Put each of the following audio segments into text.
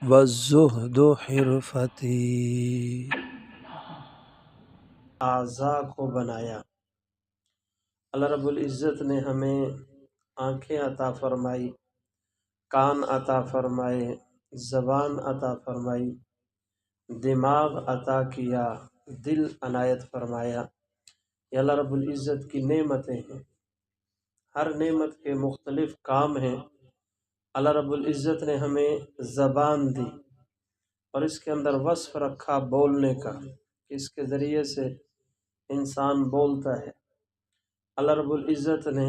والزہد حرفتی۔ اعضاء کو بنایا۔ اللہ رب العزت نے ہمیں آنکھیں عطا فرمائی، کان عطا فرمائے، زبان عطا فرمائی، دماغ عطا کیا، دل عنایت فرمایا۔ یہ اللہ رب العزت کی نعمتیں ہیں۔ ہر نعمت کے مختلف کام ہیں۔ اللہ رب العزت نے ہمیں زبان دی اور اس کے اندر وصف رکھا بولنے کا، اس کے ذریعے سے انسان بولتا ہے۔ اللہ رب العزت نے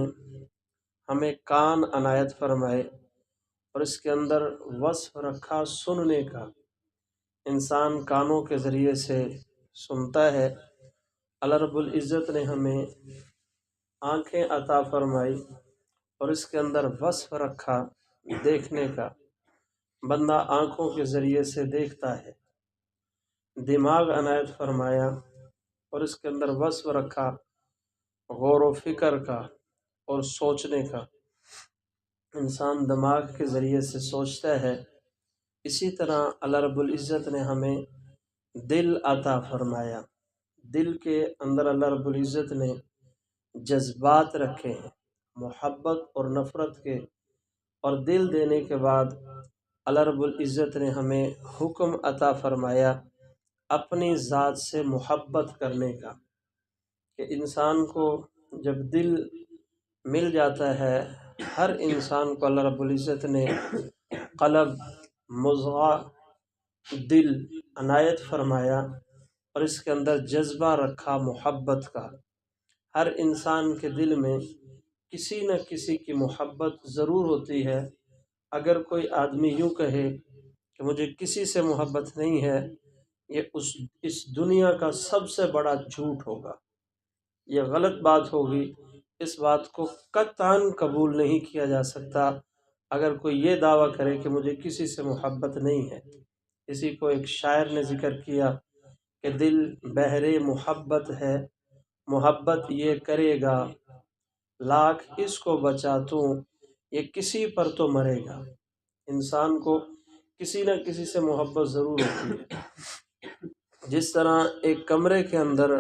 ہمیں کان عنایت فرمائے اور اس کے اندر وصف رکھا سننے کا، انسان کانوں کے ذریعے سے سنتا ہے۔ اللہ رب العزت نے ہمیں آنکھیں عطا فرمائی اور اس کے اندر وصف رکھا دیکھنے کا، بندہ آنکھوں کے ذریعے سے دیکھتا ہے۔ دماغ عنایت فرمایا اور اس کے اندر وصف رکھا غور و فکر کا اور سوچنے کا، انسان دماغ کے ذریعے سے سوچتا ہے۔ اسی طرح اللہ رب العزت نے ہمیں دل عطا فرمایا۔ دل کے اندر اللہ رب العزت نے جذبات رکھے ہیں، محبت اور نفرت کے، اور دل دینے کے بعد اللہ رب العزت نے ہمیں حکم عطا فرمایا اپنی ذات سے محبت کرنے کا، کہ انسان کو جب دل مل جاتا ہے، ہر انسان کو اللہ رب العزت نے قلب، مضغہ، دل عنایت فرمایا اور اس کے اندر جذبہ رکھا محبت کا۔ ہر انسان کے دل میں کسی نہ کسی کی محبت ضرور ہوتی ہے۔ اگر کوئی آدمی یوں کہے کہ مجھے کسی سے محبت نہیں ہے، یہ اس دنیا کا سب سے بڑا جھوٹ ہوگا، یہ غلط بات ہوگی۔ اس بات کو قطعاً قبول نہیں کیا جا سکتا اگر کوئی یہ دعویٰ کرے کہ مجھے کسی سے محبت نہیں ہے۔ اسی کو ایک شاعر نے ذکر کیا کہ دل بحر محبت ہے، محبت یہ کرے گا، لاکھ اس کو بچا تو یہ کسی پر تو مرے گا۔ انسان کو کسی نہ کسی سے محبت ضرور ہوتی ہے۔ جس طرح ایک کمرے کے اندر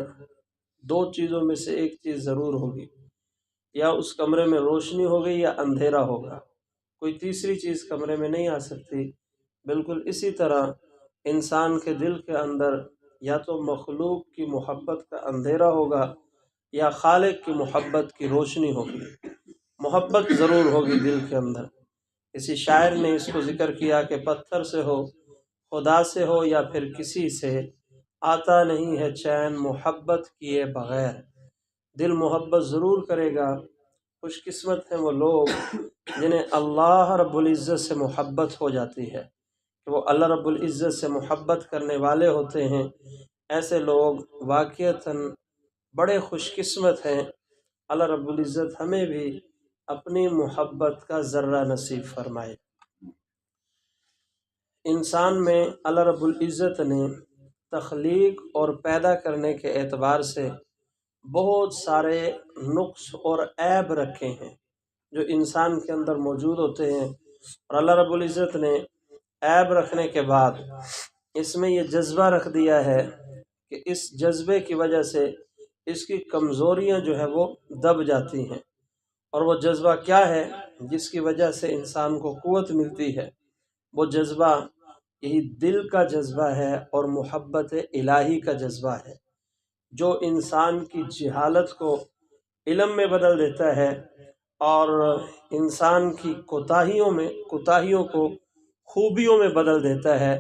دو چیزوں میں سے ایک چیز ضرور ہوگی، یا اس کمرے میں روشنی ہوگی یا اندھیرا ہوگا، کوئی تیسری چیز کمرے میں نہیں آ سکتی۔ بالکل اسی طرح انسان کے دل کے اندر یا تو مخلوق کی محبت کا اندھیرا ہوگا یا خالق کی محبت کی روشنی ہوگی، محبت ضرور ہوگی دل کے اندر۔ کسی شاعر نے اس کو ذکر کیا کہ پتھر سے ہو، خدا سے ہو یا پھر کسی سے، آتا نہیں ہے چین محبت کیے بغیر۔ دل محبت ضرور کرے گا۔ خوش قسمت ہیں وہ لوگ جنہیں اللہ رب العزت سے محبت ہو جاتی ہے، کہ وہ اللہ رب العزت سے محبت کرنے والے ہوتے ہیں۔ ایسے لوگ واقعتاً بڑے خوش قسمت ہیں۔ اللہ رب العزت ہمیں بھی اپنی محبت کا ذرہ نصیب فرمائے۔ انسان میں اللہ رب العزت نے تخلیق اور پیدا کرنے کے اعتبار سے بہت سارے نقص اور عیب رکھے ہیں جو انسان کے اندر موجود ہوتے ہیں، اور اللہ رب العزت نے عیب رکھنے کے بعد اس میں یہ جذبہ رکھ دیا ہے کہ اس جذبے کی وجہ سے اس کی کمزوریاں جو ہے وہ دب جاتی ہیں۔ اور وہ جذبہ کیا ہے جس کی وجہ سے انسان کو قوت ملتی ہے؟ وہ جذبہ یہی دل کا جذبہ ہے اور محبت الہی کا جذبہ ہے، جو انسان کی جہالت کو علم میں بدل دیتا ہے اور انسان کی کوتاہیوں کو خوبیوں میں بدل دیتا ہے،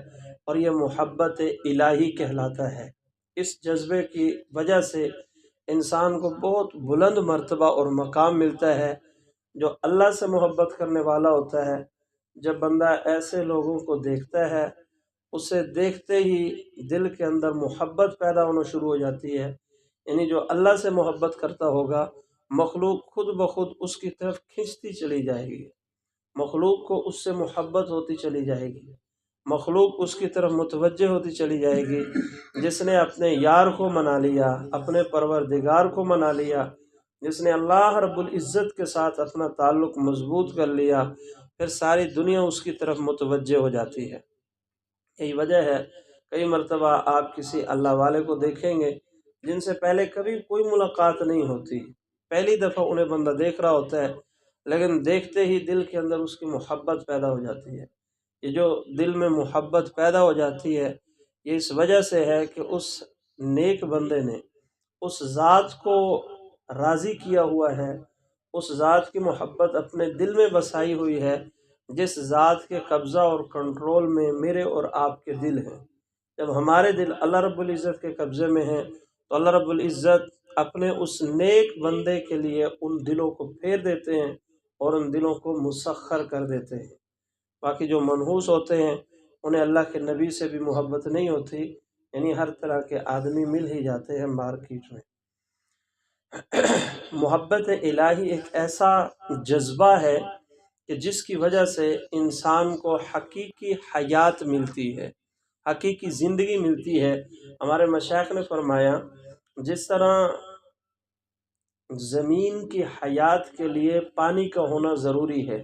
اور یہ محبت الہی کہلاتا ہے۔ اس جذبے کی وجہ سے انسان کو بہت بلند مرتبہ اور مقام ملتا ہے۔ جو اللہ سے محبت کرنے والا ہوتا ہے، جب بندہ ایسے لوگوں کو دیکھتا ہے، اسے دیکھتے ہی دل کے اندر محبت پیدا ہونا شروع ہو جاتی ہے۔ یعنی جو اللہ سے محبت کرتا ہوگا، مخلوق خود بخود اس کی طرف کھنچتی چلی جائے گی، مخلوق کو اس سے محبت ہوتی چلی جائے گی، مخلوق اس کی طرف متوجہ ہوتی چلی جائے گی۔ جس نے اپنے یار کو منا لیا، اپنے پروردگار کو منا لیا، جس نے اللہ رب العزت کے ساتھ اپنا تعلق مضبوط کر لیا، پھر ساری دنیا اس کی طرف متوجہ ہو جاتی ہے۔ یہی وجہ ہے کئی مرتبہ آپ کسی اللہ والے کو دیکھیں گے جن سے پہلے کبھی کوئی ملاقات نہیں ہوتی، پہلی دفعہ انہیں بندہ دیکھ رہا ہوتا ہے، لیکن دیکھتے ہی دل کے اندر اس کی محبت پیدا ہو جاتی ہے۔ یہ جو دل میں محبت پیدا ہو جاتی ہے یہ اس وجہ سے ہے کہ اس نیک بندے نے اس ذات کو راضی کیا ہوا ہے، اس ذات کی محبت اپنے دل میں بسائی ہوئی ہے جس ذات کے قبضہ اور کنٹرول میں میرے اور آپ کے دل ہیں۔ جب ہمارے دل اللہ رب العزت کے قبضے میں ہیں تو اللہ رب العزت اپنے اس نیک بندے کے لیے ان دلوں کو پھیر دیتے ہیں اور ان دلوں کو مسخر کر دیتے ہیں۔ باقی جو منحوس ہوتے ہیں انہیں اللہ کے نبی سے بھی محبت نہیں ہوتی، یعنی ہر طرح کے آدمی مل ہی جاتے ہیں مارکیٹ میں۔ محبت الہی ایک ایسا جذبہ ہے کہ جس کی وجہ سے انسان کو حقیقی حیات ملتی ہے، حقیقی زندگی ملتی ہے۔ ہمارے مشائخ نے فرمایا جس طرح زمین کی حیات کے لیے پانی کا ہونا ضروری ہے،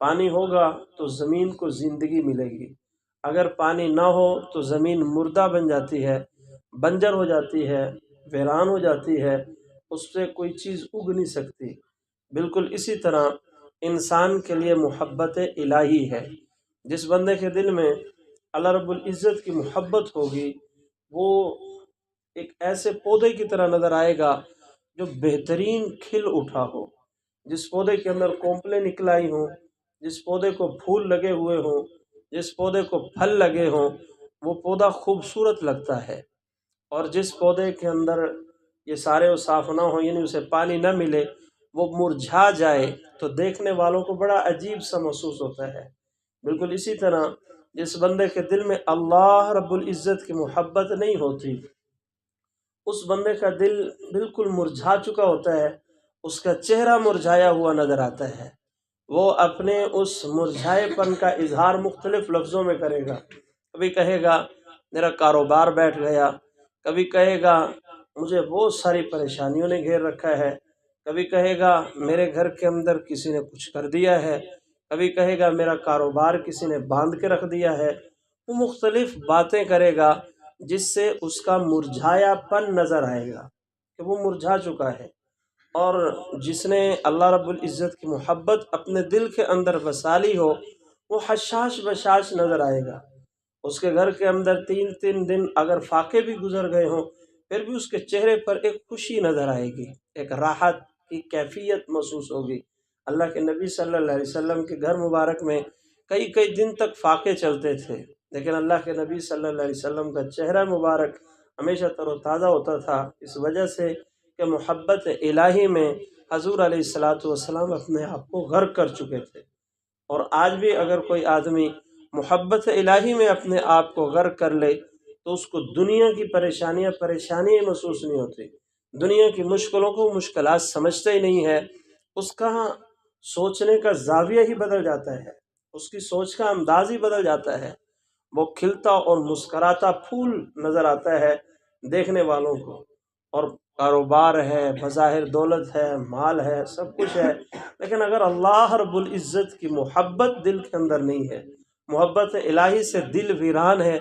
پانی ہوگا تو زمین کو زندگی ملے گی، اگر پانی نہ ہو تو زمین مردہ بن جاتی ہے، بنجر ہو جاتی ہے، ویران ہو جاتی ہے، اس سے کوئی چیز اگ نہیں سکتی۔ بالکل اسی طرح انسان کے لیے محبت الہی ہے۔ جس بندے کے دل میں اللہ رب العزت کی محبت ہوگی وہ ایک ایسے پودے کی طرح نظر آئے گا جو بہترین کھل اٹھا ہو، جس پودے کے اندر کونپلیں نکل آئی ہوں، جس پودے کو پھول لگے ہوئے ہوں، جس پودے کو پھل لگے ہوں، وہ پودا خوبصورت لگتا ہے۔ اور جس پودے کے اندر یہ سارے اوصاف نہ ہوں، یعنی اسے پانی نہ ملے، وہ مرجھا جائے تو دیکھنے والوں کو بڑا عجیب سا محسوس ہوتا ہے۔ بالکل اسی طرح جس بندے کے دل میں اللہ رب العزت کی محبت نہیں ہوتی، اس بندے کا دل بالکل مرجھا چکا ہوتا ہے، اس کا چہرہ مرجھایا ہوا نظر آتا ہے۔ وہ اپنے اس مرجھائے پن کا اظہار مختلف لفظوں میں کرے گا، کبھی کہے گا میرا کاروبار بیٹھ گیا، کبھی کہے گا مجھے بہت ساری پریشانیوں نے گھیر رکھا ہے، کبھی کہے گا میرے گھر کے اندر کسی نے کچھ کر دیا ہے، کبھی کہے گا میرا کاروبار کسی نے باندھ کے رکھ دیا ہے۔ وہ مختلف باتیں کرے گا جس سے اس کا مرجھایا پن نظر آئے گا کہ وہ مرجھا چکا ہے۔ اور جس نے اللہ رب العزت کی محبت اپنے دل کے اندر بسا لی ہو وہ حشاش بشاش نظر آئے گا۔ اس کے گھر کے اندر 3 دن اگر فاقے بھی گزر گئے ہوں پھر بھی اس کے چہرے پر ایک خوشی نظر آئے گی، ایک راحت کی کیفیت محسوس ہوگی۔ اللہ کے نبی صلی اللہ علیہ وسلم کے گھر مبارک میں کئی دن تک فاقے چلتے تھے، لیکن اللہ کے نبی صلی اللہ علیہ وسلم کا چہرہ مبارک ہمیشہ تر و تازہ ہوتا تھا، اس وجہ سے کہ محبت الہی میں حضور علیہ السلام اپنے آپ کو غرق کر چکے تھے۔ اور آج بھی اگر کوئی آدمی محبت الہی میں اپنے آپ کو غرق کر لے تو اس کو دنیا کی پریشانیاں محسوس نہیں ہوتی، دنیا کی مشکلوں کو مشکلات سمجھتا ہی نہیں ہے، اس کا سوچنے کا زاویہ ہی بدل جاتا ہے، اس کی سوچ کا انداز ہی بدل جاتا ہے، وہ کھلتا اور مسکراتا پھول نظر آتا ہے دیکھنے والوں کو۔ اور کاروبار ہے، بظاہر دولت ہے، مال ہے، سب کچھ ہے، لیکن اگر اللہ رب العزت کی محبت دل کے اندر نہیں ہے، محبت الہی سے دل ویران ہے،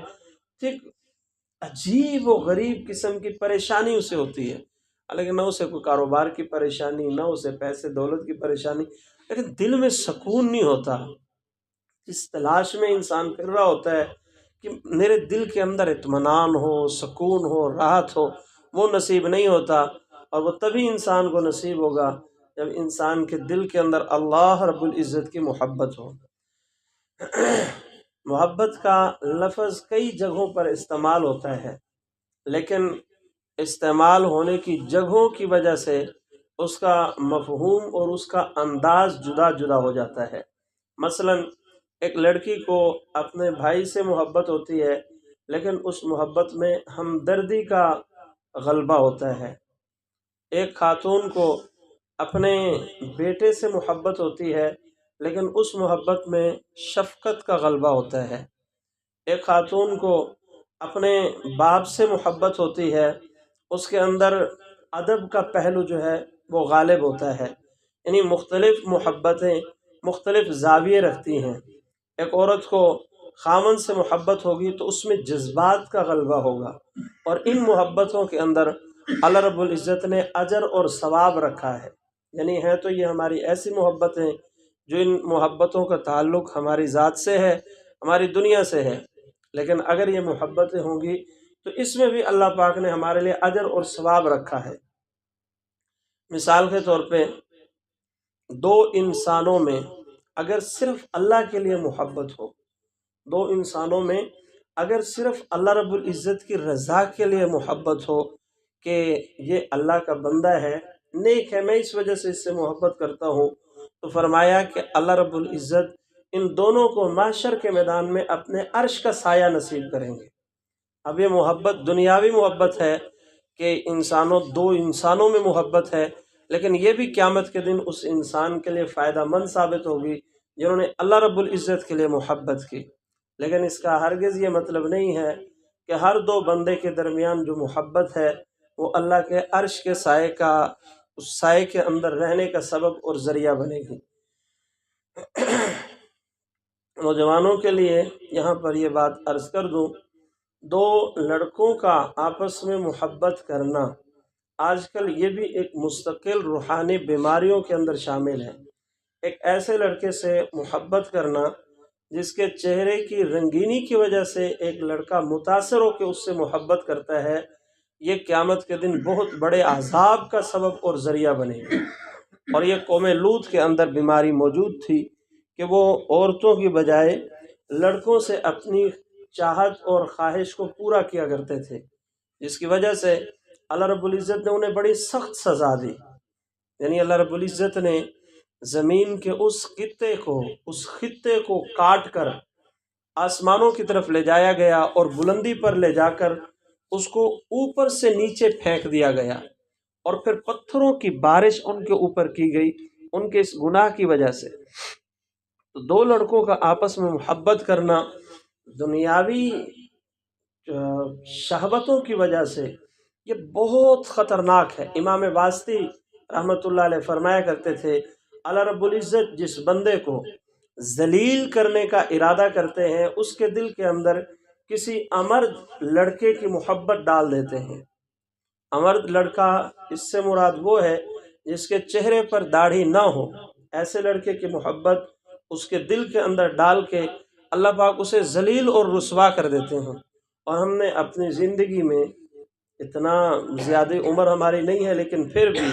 ایک عجیب و غریب قسم کی پریشانی اسے ہوتی ہے، لیکن نہ اسے کوئی کاروبار کی پریشانی، نہ اسے پیسے دولت کی پریشانی، لیکن دل میں سکون نہیں ہوتا۔ اس تلاش میں انسان پھر رہا ہوتا ہے کہ میرے دل کے اندر اطمینان ہو، سکون ہو، راحت ہو، وہ نصیب نہیں ہوتا۔ اور وہ تبھی انسان کو نصیب ہوگا جب انسان کے دل کے اندر اللہ رب العزت کی محبت ہو۔ محبت کا لفظ کئی جگہوں پر استعمال ہوتا ہے، لیکن استعمال ہونے کی جگہوں کی وجہ سے اس کا مفہوم اور اس کا انداز جدا جدا ہو جاتا ہے۔ مثلا ایک لڑکی کو اپنے بھائی سے محبت ہوتی ہے، لیکن اس محبت میں ہمدردی کا غلبہ ہوتا ہے۔ ایک خاتون کو اپنے بیٹے سے محبت ہوتی ہے، لیکن اس محبت میں شفقت کا غلبہ ہوتا ہے۔ ایک خاتون کو اپنے باپ سے محبت ہوتی ہے، اس کے اندر ادب کا پہلو جو ہے وہ غالب ہوتا ہے۔ یعنی مختلف محبتیں مختلف زاویے رکھتی ہیں۔ ایک عورت کو خاوند سے محبت ہوگی تو اس میں جذبات کا غلبہ ہوگا، اور ان محبتوں کے اندر اللہ رب العزت نے اجر اور ثواب رکھا ہے۔ یعنی ہے تو یہ ہماری ایسی محبتیں جو ان محبتوں کا تعلق ہماری ذات سے ہے، ہماری دنیا سے ہے، لیکن اگر یہ محبتیں ہوں گی تو اس میں بھی اللہ پاک نے ہمارے لیے اجر اور ثواب رکھا ہے۔ مثال کے طور پہ دو انسانوں میں اگر صرف اللہ کے لیے محبت ہو، دو انسانوں میں اگر صرف اللہ رب العزت کی رضا کے لیے محبت ہو کہ یہ اللہ کا بندہ ہے، نیک ہے، میں اس وجہ سے اس سے محبت کرتا ہوں، تو فرمایا کہ اللہ رب العزت ان دونوں کو محشر کے میدان میں اپنے عرش کا سایہ نصیب کریں گے۔ اب یہ محبت دنیاوی محبت ہے کہ دو انسانوں میں محبت ہے، لیکن یہ بھی قیامت کے دن اس انسان کے لیے فائدہ مند ثابت ہوگی جنہوں نے اللہ رب العزت کے لیے محبت کی۔ لیکن اس کا ہرگز یہ مطلب نہیں ہے کہ ہر دو بندے کے درمیان جو محبت ہے وہ اللہ کے عرش کے اس سائے کے اندر رہنے کا سبب اور ذریعہ بنے گی۔ نوجوانوں کے لیے یہاں پر یہ بات عرض کر دوں، دو لڑکوں کا آپس میں محبت کرنا آج کل یہ بھی ایک مستقل روحانی بیماریوں کے اندر شامل ہے۔ ایک ایسے لڑکے سے محبت کرنا جس کے چہرے کی رنگینی کی وجہ سے ایک لڑکا متاثر ہو کے اس سے محبت کرتا ہے، یہ قیامت کے دن بہت بڑے عذاب کا سبب اور ذریعہ بنے گی۔ اور یہ قوم لوط کے اندر بیماری موجود تھی کہ وہ عورتوں کی بجائے لڑکوں سے اپنی چاہت اور خواہش کو پورا کیا کرتے تھے، جس کی وجہ سے اللہ رب العزت نے انہیں بڑی سخت سزا دی۔ یعنی اللہ رب العزت نے زمین کے اس خطے کو کاٹ کر آسمانوں کی طرف لے جایا گیا اور بلندی پر لے جا کر اس کو اوپر سے نیچے پھینک دیا گیا، اور پھر پتھروں کی بارش ان کے اوپر کی گئی ان کے اس گناہ کی وجہ سے۔ تو دو لڑکوں کا آپس میں محبت کرنا دنیاوی شہوتوں کی وجہ سے یہ بہت خطرناک ہے۔ امام واسطی رحمۃ اللہ علیہ فرمایا کرتے تھے، اللہ رب العزت جس بندے کو ذلیل کرنے کا ارادہ کرتے ہیں اس کے دل کے اندر کسی امرد لڑکے کی محبت ڈال دیتے ہیں۔ امرد لڑکا اس سے مراد وہ ہے جس کے چہرے پر داڑھی نہ ہو، ایسے لڑکے کی محبت اس کے دل کے اندر ڈال کے اللہ پاک اسے ذلیل اور رسوا کر دیتے ہیں۔ اور ہم نے اپنی زندگی میں، اتنا زیادہ عمر ہماری نہیں ہے لیکن پھر بھی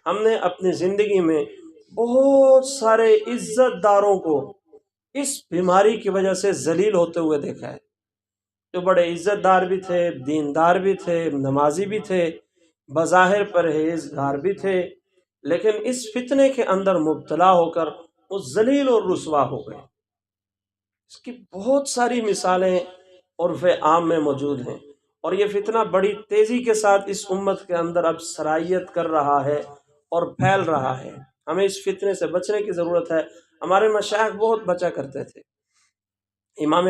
ہم نے اپنی زندگی میں بہت سارے عزت داروں کو اس بیماری کی وجہ سے ذلیل ہوتے ہوئے دیکھا ہے، جو بڑے عزت دار بھی تھے، دیندار بھی تھے، نمازی بھی تھے، بظاہر پرہیزگار بھی تھے، لیکن اس فتنے کے اندر مبتلا ہو کر وہ ذلیل اور رسوا ہو گئے۔ اس کی بہت ساری مثالیں عرف عام میں موجود ہیں، اور یہ فتنہ بڑی تیزی کے ساتھ اس امت کے اندر اب سرائیت کر رہا ہے اور پھیل رہا ہے۔ ہمیں اس فتنے سے بچنے کی ضرورت ہے۔ ہمارے مشائخ بہت بچا کرتے تھے۔ امام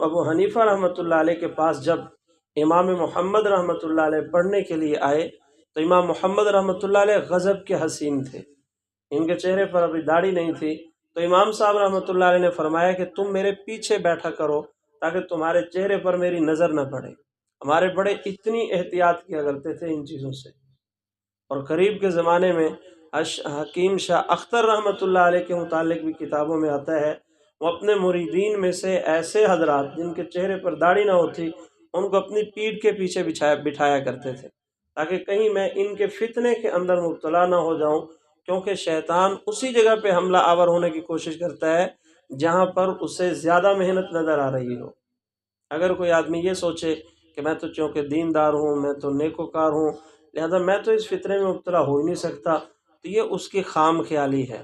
ابو حنیفہ رحمۃ اللہ علیہ کے پاس جب امام محمد رحمۃ اللہ علیہ پڑھنے کے لیے آئے تو امام محمد رحمۃ اللہ علیہ غضب کے حسین تھے، ان کے چہرے پر ابھی داڑھی نہیں تھی، تو امام صاحب رحمۃ اللہ علیہ نے فرمایا کہ تم میرے پیچھے بیٹھا کرو تاکہ تمہارے چہرے پر میری نظر نہ پڑے۔ ہمارے بڑے اتنی احتیاط کیا کرتے تھے ان چیزوں سے۔ اور قریب کے زمانے میں حکیم شاہ اختر رحمۃ اللہ علیہ کے متعلق بھی کتابوں میں آتا ہے، وہ اپنے مریدین میں سے ایسے حضرات جن کے چہرے پر داڑھی نہ ہوتی ان کو اپنی پیٹھ کے پیچھے بٹھایا کرتے تھے تاکہ کہیں میں ان کے فتنے کے اندر مبتلا نہ ہو جاؤں، کیونکہ شیطان اسی جگہ پہ حملہ آور ہونے کی کوشش کرتا ہے جہاں پر اسے زیادہ محنت نظر آ رہی ہو۔ اگر کوئی آدمی یہ سوچے کہ میں تو چونکہ دیندار ہوں، میں تو نیکوکار ہوں، لہذا میں تو اس فتنے میں مبتلا ہو ہی نہیں سکتا، تو یہ اس کی خام خیالی ہے،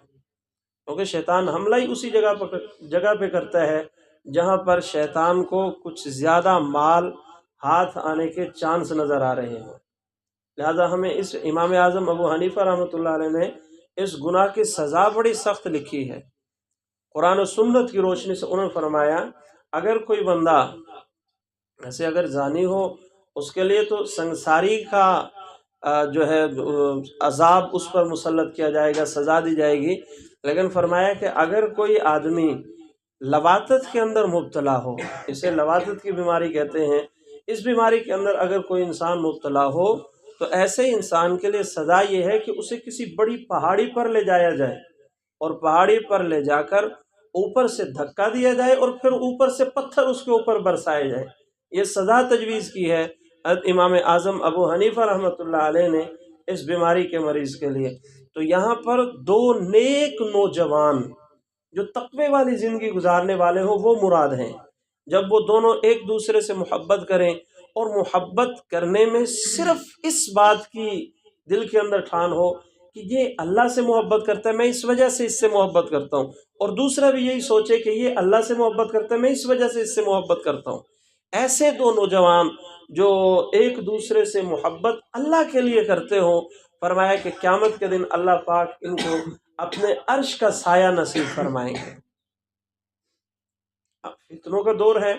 کیونکہ شیطان حملہ ہی اسی جگہ پہ کرتا ہے جہاں پر شیطان کو کچھ زیادہ مال ہاتھ آنے کے چانس نظر آ رہے ہیں۔ لہذا ہمیں اس امام اعظم ابو حنیفہ رحمۃ اللہ علیہ نے اس گناہ کی سزا بڑی سخت لکھی ہے۔ قرآن و سنت کی روشنی سے انہوں نے فرمایا اگر کوئی بندہ ایسے اگر زانی ہو اس کے لیے تو سنساری کا جو ہے عذاب اس پر مسلط کیا جائے گا، سزا دی جائے گی، لیکن فرمایا کہ اگر کوئی آدمی لواطت کے اندر مبتلا ہو، اسے لواطت کی بیماری کہتے ہیں، اس بیماری کے اندر اگر کوئی انسان مبتلا ہو تو ایسے انسان کے لیے سزا یہ ہے کہ اسے کسی بڑی پہاڑی پر لے جایا جائے، اور پہاڑی پر لے جا کر اوپر سے دھکا دیا جائے اور پھر اوپر سے پتھر اس کے اوپر برسائے جائے۔ یہ سزا تجویز کی ہے حضرت امام اعظم ابو حنیفہ رحمۃ اللہ علیہ نے اس بیماری کے مریض کے لیے۔ تو یہاں پر دو نیک نوجوان جو تقوی والی زندگی گزارنے والے ہوں وہ مراد ہیں، جب وہ دونوں ایک دوسرے سے محبت کریں، اور محبت کرنے میں صرف اس بات کی دل کے اندر ٹھان ہو کہ یہ اللہ سے محبت کرتا ہے، میں اس وجہ سے اس سے محبت کرتا ہوں، اور دوسرا بھی یہی سوچے کہ یہ اللہ سے محبت کرتا ہے، میں اس وجہ سے اس سے محبت کرتا ہوں۔ ایسے دو نوجوان جو ایک دوسرے سے محبت اللہ کے لیے کرتے ہوں، فرمایا کہ قیامت کے دن اللہ پاک ان کو اپنے عرش کا سایہ نصیب فرمائیں گے۔ اب فتنوں کا دور ہے،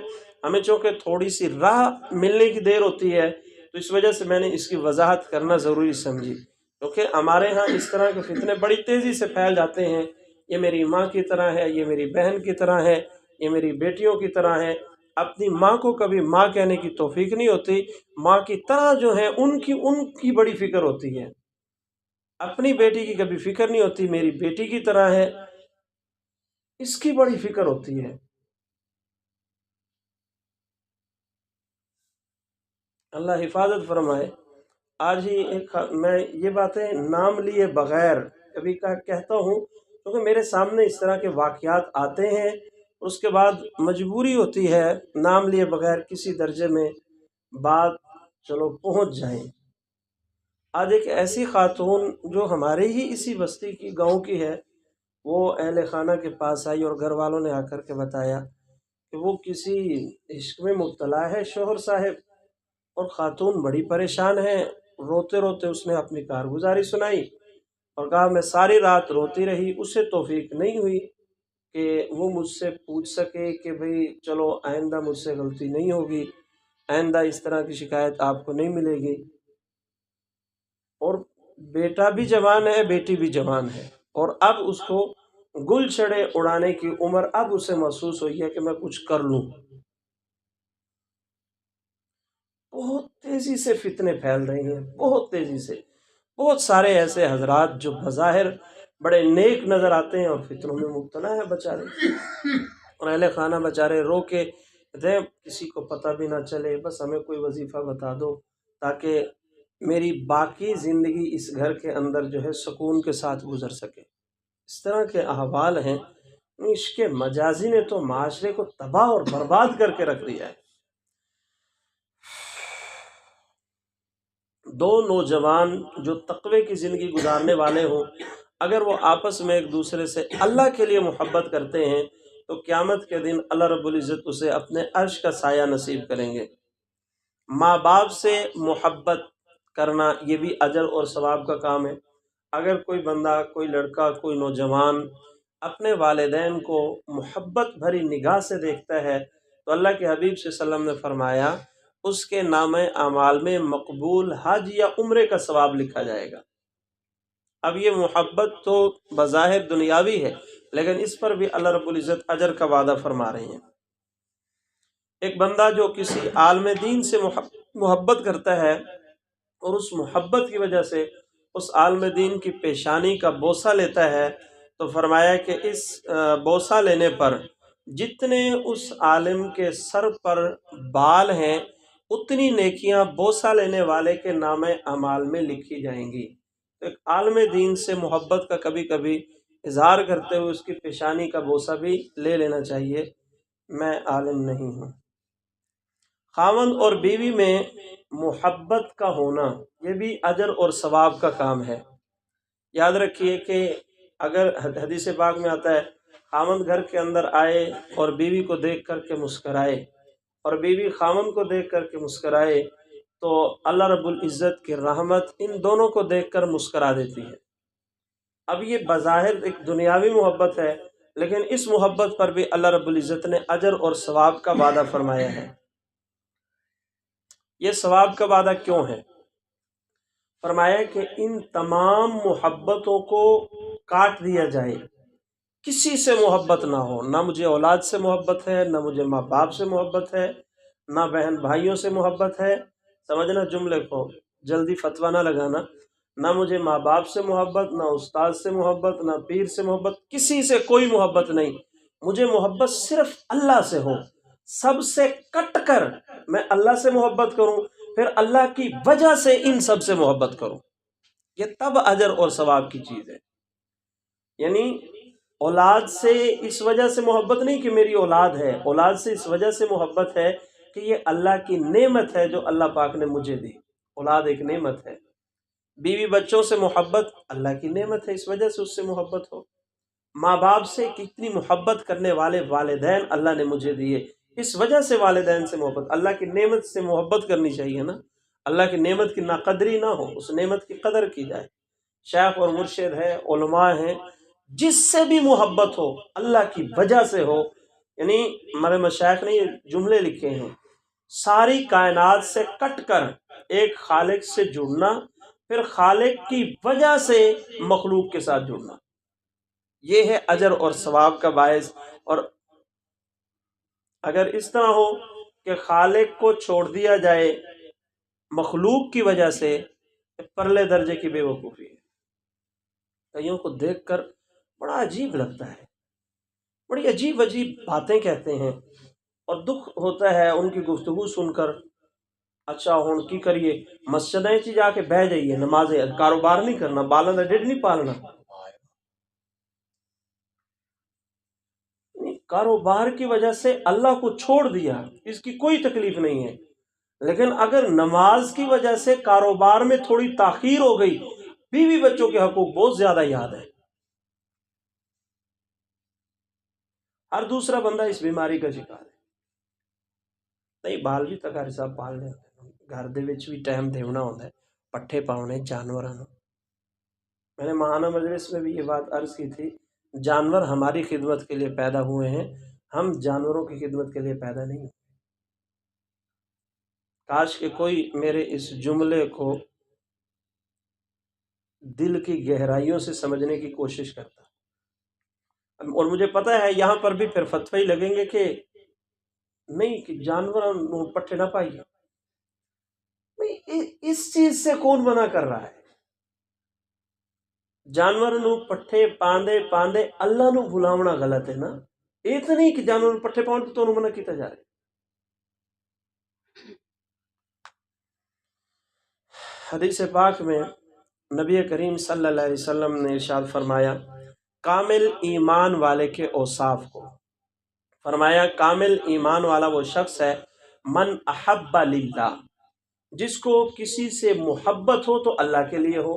ہمیں چونکہ تھوڑی سی راہ ملنے کی دیر ہوتی ہے تو اس وجہ سے میں نے اس کی وضاحت کرنا ضروری سمجھی، کیونکہ ہمارے ہاں اس طرح کے فتنے بڑی تیزی سے پھیل جاتے ہیں، یہ میری ماں کی طرح ہے، یہ میری بہن کی طرح ہے، یہ میری بیٹیوں کی طرح ہے۔ اپنی ماں کو کبھی ماں کہنے کی توفیق نہیں ہوتی، ماں کی طرح جو ہے ان کی بڑی فکر ہوتی ہے، اپنی بیٹی کی کبھی فکر نہیں ہوتی، میری بیٹی کی طرح ہے، اس کی بڑی فکر ہوتی ہے۔ اللہ حفاظت فرمائے۔ آج ہی میں یہ باتیں نام لیے بغیر کبھی کہتا ہوں، کیونکہ میرے سامنے اس طرح کے واقعات آتے ہیں، اس کے بعد مجبوری ہوتی ہے نام لیے بغیر کسی درجے میں بات چلو پہنچ جائیں۔ آج ایک ایسی خاتون جو ہمارے ہی اسی بستی کی گاؤں کی ہے، وہ اہل خانہ کے پاس آئی اور گھر والوں نے آ کر کے بتایا کہ وہ کسی عشق میں مبتلا ہے شوہر صاحب، اور خاتون بڑی پریشان ہے۔ روتے روتے اس نے اپنی کارگزاری سنائی اور کہا میں ساری رات روتی رہی، اسے توفیق نہیں ہوئی کہ وہ مجھ سے پوچھ سکے کہ بھئی چلو آئندہ مجھ سے غلطی نہیں ہوگی، آئندہ اس طرح کی شکایت آپ کو نہیں ملے گی۔ اور بیٹا بھی جوان ہے، بیٹی بھی جوان ہے، اور اب اس کو گل چھڑے اڑانے کی عمر اب اسے محسوس ہوئی ہے کہ میں کچھ کر لوں۔ بہت تیزی سے فتنے پھیل رہے ہیں، بہت تیزی سے۔ بہت سارے ایسے حضرات جو بظاہر بڑے نیک نظر آتے ہیں اور فتنوں میں مبتلا ہیں بیچارے، اور اہل خانہ بیچارے رو کے کہتے ہیں کسی کو پتہ بھی نہ چلے، بس ہمیں کوئی وظیفہ بتا دو تاکہ میری باقی زندگی اس گھر کے اندر جو ہے سکون کے ساتھ گزر سکے۔ اس طرح کے احوال ہیں۔ عشق مجازی نے تو معاشرے کو تباہ اور برباد کر کے رکھ دیا ہے۔ دو نوجوان جو تقوی کی زندگی گزارنے والے ہوں، اگر وہ آپس میں ایک دوسرے سے اللہ کے لیے محبت کرتے ہیں تو قیامت کے دن اللہ رب العزت اسے اپنے عرش کا سایہ نصیب کریں گے۔ ماں باپ سے محبت کرنا یہ بھی اجر اور ثواب کا کام ہے۔ اگر کوئی بندہ، کوئی لڑکا، کوئی نوجوان اپنے والدین کو محبت بھری نگاہ سے دیکھتا ہے تو اللہ کے حبیب صلی اللہ علیہ وسلم نے فرمایا اس کے نامہ اعمال میں مقبول حج یا عمرے کا ثواب لکھا جائے گا۔ اب یہ محبت تو بظاہر دنیاوی ہے، لیکن اس پر بھی اللہ رب العزت اجر کا وعدہ فرما رہے ہیں۔ ایک بندہ جو کسی عالم دین سے محبت کرتا ہے اور اس محبت کی وجہ سے اس عالم دین کی پیشانی کا بوسہ لیتا ہے تو فرمایا کہ اس بوسہ لینے پر جتنے اس عالم کے سر پر بال ہیں اتنی نیکیاں بوسہ لینے والے کے نامہ اعمال میں لکھی جائیں گی۔ ایک عالم دین سے محبت کا کبھی کبھی اظہار کرتے ہوئے اس کی پیشانی کا بوسہ بھی لے لینا چاہیے۔ میں عالم نہیں ہوں۔ خاوند اور بیوی میں محبت کا ہونا یہ بھی اجر اور ثواب کا کام ہے۔ یاد رکھیے کہ اگر حدیث پاک میں آتا ہے خاوند گھر کے اندر آئے اور بیوی کو دیکھ کر کے مسکرائے اور بیوی خاوند کو دیکھ کر کے مسکرائے تو اللہ رب العزت کی رحمت ان دونوں کو دیکھ کر مسکرا دیتی ہے۔ اب یہ بظاہر ایک دنیاوی محبت ہے، لیکن اس محبت پر بھی اللہ رب العزت نے اجر اور ثواب کا وعدہ فرمایا ہے۔ یہ ثواب کا وعدہ کیوں ہے؟ فرمایا کہ ان تمام محبتوں کو کاٹ دیا جائے، کسی سے محبت نہ ہو، نہ مجھے اولاد سے محبت ہے، نہ مجھے ماں باپ سے محبت ہے، نہ بہن بھائیوں سے محبت ہے، سمجھنا جملے کو، جلدی فتویٰ نہ لگانا، نہ مجھے ماں باپ سے محبت، نہ استاد سے محبت، نہ پیر سے محبت، کسی سے کوئی محبت نہیں، مجھے محبت صرف اللہ سے ہو، سب سے کٹ کر میں اللہ سے محبت کروں، پھر اللہ کی وجہ سے ان سب سے محبت کروں، یہ تب اجر اور ثواب کی چیز ہے۔ یعنی اولاد سے اس وجہ سے محبت نہیں کہ میری اولاد ہے، اولاد سے اس وجہ سے محبت ہے کہ یہ اللہ کی نعمت ہے جو اللہ پاک نے مجھے دی، اولاد ایک نعمت ہے۔ بیوی بچوں سے محبت اللہ کی نعمت ہے، اس وجہ سے اس سے محبت ہو۔ ماں باپ سے کتنی محبت کرنے والے والدین اللہ نے مجھے دیے، اس وجہ سے والدین سے محبت، اللہ کی نعمت سے محبت کرنی چاہیے نا، اللہ کی نعمت کی ناقدری نہ ہو، اس نعمت کی قدر کی جائے۔ شیخ اور مرشد ہے، علماء ہیں، جس سے بھی محبت ہو اللہ کی وجہ سے ہو۔ یعنی ہمارے مشائخ نے یہ جملے لکھے ہیں، ساری کائنات سے کٹ کر ایک خالق سے جڑنا، پھر خالق کی وجہ سے مخلوق کے ساتھ جڑنا، یہ ہے اجر اور ثواب کا باعث۔ اور اگر اس طرح ہو کہ خالق کو چھوڑ دیا جائے مخلوق کی وجہ سے، پرلے درجے کی بے وقوفی ہے۔ کئیوں کو دیکھ کر بڑا عجیب لگتا ہے، بڑی عجیب عجیب باتیں کہتے ہیں، اور دکھ ہوتا ہے ان کی گفتگو سن کر۔ اچھا ہوں کی کریے، مسجدیں چ جا کے بہ جائیے، نمازیں، کاروبار نہیں کرنا، بالن ڈیڈ نہیں پالنا۔ کاروبار کی وجہ سے اللہ کو چھوڑ دیا، اس کی کوئی تکلیف نہیں ہے، لیکن اگر نماز کی وجہ سے کاروبار میں تھوڑی تاخیر ہو گئی، بیوی بچوں کے حقوق بہت زیادہ یاد ہے۔ ہر دوسرا بندہ اس بیماری کا شکار ہے۔ نہیں بال بھی تکاری صاحب پال لے، گھر دے وچ بھی ٹائم دیونا ہوتا ہے، پٹھے پاؤنے جانوراں نوں۔ میں نے ماہانہ مجلس میں بھی یہ بات عرض کی تھی، جانور ہماری خدمت کے لیے پیدا ہوئے ہیں، ہم جانوروں کی خدمت کے لیے پیدا نہیں ہوئے۔ کاش کہ کوئی میرے اس جملے کو دل کی گہرائیوں سے سمجھنے کی کوشش کرتا، اور مجھے پتہ ہے یہاں پر بھی پھر فتوی لگیں گے کہ نہیں کہ جانور پٹھے نہ پائیے۔ اس چیز سے کون منع کر رہا ہے؟ جانور نو پٹھے پاندے پاندے اللہ نو بلاونا غلط ہے نا، یہ تو نہیں کہ جانور نو پٹھے پاؤن تو منع کیتا جا رہا ہے۔ حدیث پاک میں نبی کریم صلی اللہ علیہ وسلم نے ارشاد فرمایا کامل ایمان والے کے اوصاف کو، فرمایا کامل ایمان والا وہ شخص ہے من احب للہ، جس کو کسی سے محبت ہو تو اللہ کے لیے ہو،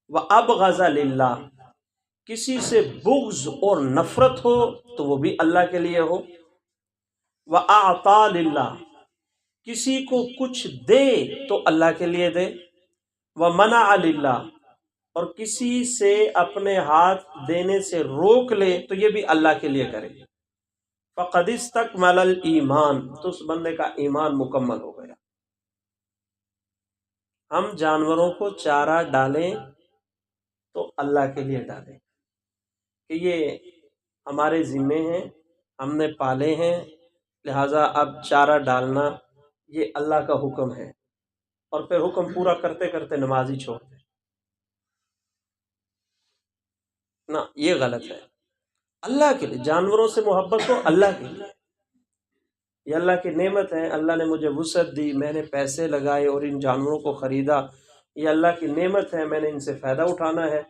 وابغض للہ، کسی سے بغض اور نفرت ہو تو وہ بھی اللہ کے لیے ہو، واعطا للہ، کسی کو کچھ دے تو اللہ کے لیے دے، ومنع للہ، اور کسی سے اپنے ہاتھ دینے سے روک لے تو یہ بھی اللہ کے لیے کرے، فقد استکمل الایمان، تو اس بندے کا ایمان مکمل ہو گیا۔ ہم جانوروں کو چارہ ڈالیں تو اللہ کے لیے ڈالیں کہ یہ ہمارے ذمے ہیں، ہم نے پالے ہیں، لہٰذا اب چارہ ڈالنا یہ اللہ کا حکم ہے، اور پھر حکم پورا کرتے کرتے نماز ہی چھوڑ دیں، نہ یہ غلط ہے۔ اللہ کے لیے جانوروں سے محبت ہو، اللہ کے لیے، یہ اللہ کی نعمت ہے، اللہ نے مجھے وسعت دی، میں نے پیسے لگائے اور ان جانوروں کو خریدا، یہ اللہ کی نعمت ہے، میں نے ان سے فائدہ اٹھانا ہے،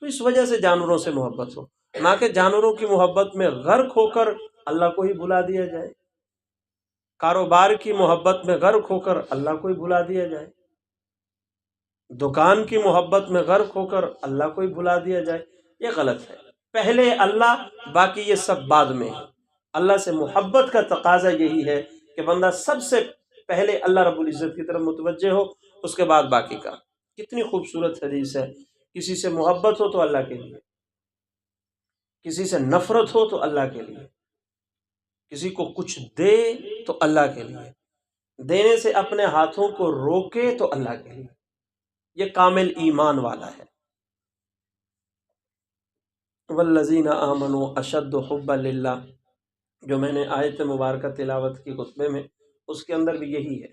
تو اس وجہ سے جانوروں سے محبت ہو، نہ کہ جانوروں کی محبت میں غرق ہو کر اللہ کو ہی بھلا دیا جائے، کاروبار کی محبت میں غرق ہو کر اللہ کو ہی بھلا دیا جائے، دکان کی محبت میں غرق ہو کر اللہ کو ہی بھلا دیا جائے، یہ غلط ہے۔ پہلے اللہ، باقی یہ سب بعد میں ہے۔ اللہ سے محبت کا تقاضا یہی ہے کہ بندہ سب سے پہلے اللہ رب العزت کی طرف متوجہ ہو، اس کے بعد باقی کا۔ کتنی خوبصورت حدیث ہے، کسی سے محبت ہو تو اللہ کے لیے، کسی سے نفرت ہو تو اللہ کے لیے، کسی کو کچھ دے تو اللہ کے لیے، دینے سے اپنے ہاتھوں کو روکے تو اللہ کے لیے، یہ کامل ایمان والا ہے۔ والذین آمنوا اشد حبا للہ، جو میں نے آیت مبارکہ تلاوت کی خطبے میں، اس کے اندر بھی یہی ہے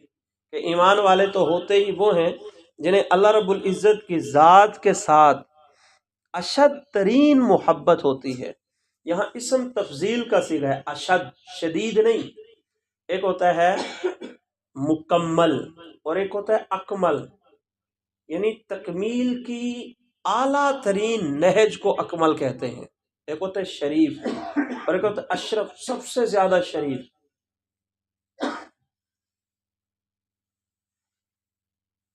کہ ایمان والے تو ہوتے ہی وہ ہیں جنہیں اللہ رب العزت کی ذات کے ساتھ اشد ترین محبت ہوتی ہے۔ یہاں اسم تفضیل کا صیغہ ہے، اشد، شدید نہیں۔ ایک ہوتا ہے مکمل اور ایک ہوتا ہے اکمل، یعنی تکمیل کی اعلیٰ ترین نہج کو اکمل کہتے ہیں۔ ایک ہوتا ہے شریف اور ایک ہوتا ہے اشرف، سب سے زیادہ شریف۔